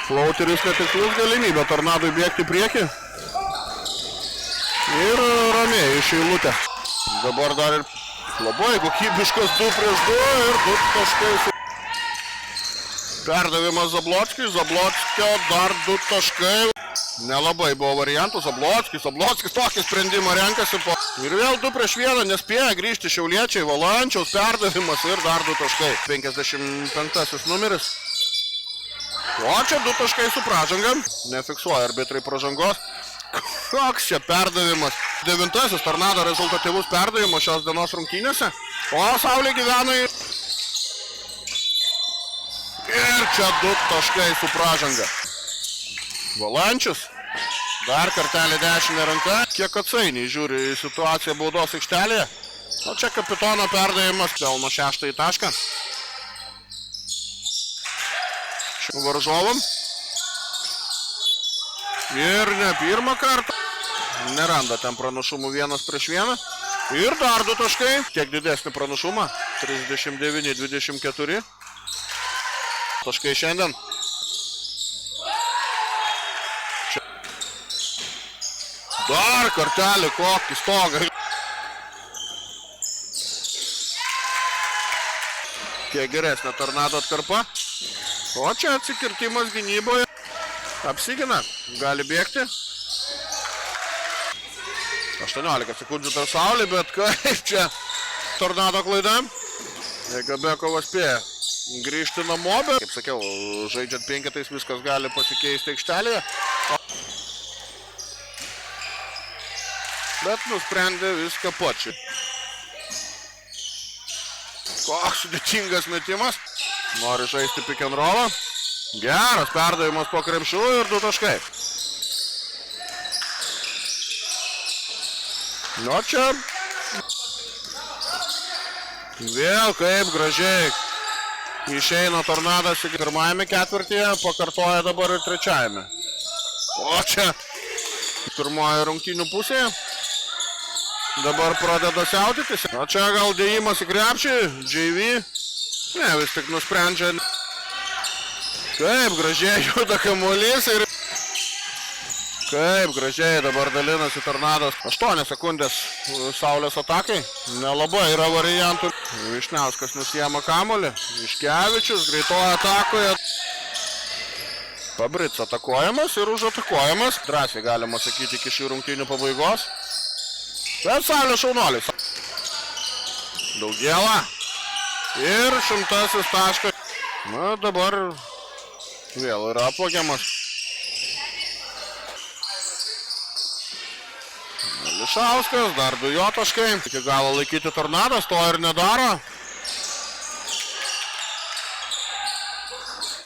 Flauteris netikslus galimybė Tornadui bėgti į priekį. Ir ramiai iš eilutę. Dabar dar ir labai kokybiškas 2 prieš 2 ir 2 taškai. Perdavimas Zablotskiui, Zablockio dar 2 taškai. Nelabai buvo variantų, Zablockis tokį sprendimą renkasi po. Ir vėl 2 prieš 1, nespėja grįžti šiauliečiai, Valančiaus perdavimas ir dar 2 taškai. 55 numeris. O čia 2 taškai su pražanga, nefiksuoja arbitrai pražangos. Koks čia perdavimas. 9 Tornado rezultatyvus perdavimas šios dienos rungtynėse. O Saulė gyvena į... Ir čia 2 taškai su pražanga. Valančius. Dar kartelį dešinę ranką. Kiek atsainiai žiūri į situaciją baudos aikštelėje. O čia kapitono perdavimas. Pelno 6 tašką. Varžovam. Ir ne pirmą kartą. Neranda ten pranašumų 1 prieš 1. Ir dar 2 taškai. Kiek didesnį pranašumą. 39-24. Taškai šiandien. Čia. Dar kartelį kokį stogą. Kiek geresnė Tornado atkarpa. O čia atsikirtimas gynyboje. Apsigina. Gali bėgti. 18 sekundžių dar Saulė, bet kaip čia Tornado klaida. Gabekovas spėja grįžti namo, bet, kaip sakiau, žaidžiant 5 viskas gali pasikeisti aikštelėje. Bet nusprendė viską pačiai. Koks sudėtingas metimas. Nori žaisti pick and rollą. Geras perdavimas po krepšių ir 2 taškai. Nu čia. Vėl kaip gražiai išeina Tornadas į pirmajame ketvirtyje, pakartoja dabar ir trečiajame. O čia pirmoje rungtynių pusėje. Dabar pradeda siautytis. O čia gal dėjimas į krepšį, JV. Ne, vis tik nusprendžia. Kaip gražiai juda kamuolys ir... Kaip gražiai dabar dalinasi Tornadas. 8 sekundės Saulės atakai. Nelabai yra variantų. Vyšniauskas nusiema kamuolį. Iškevičius greitoje atakoje. Pabrits atakuojamas ir užatakuojamas. Drąsiai galima sakyti iki šių rungtynių pabaigos. Bet Saulė šaunuolis. Daugiela. Ir 100 taškas. Na dabar vėl yra apvogiamas. Lišauskas, dar 2 jo taškai. Iki galo laikyti Tornadas, to ir nedaro.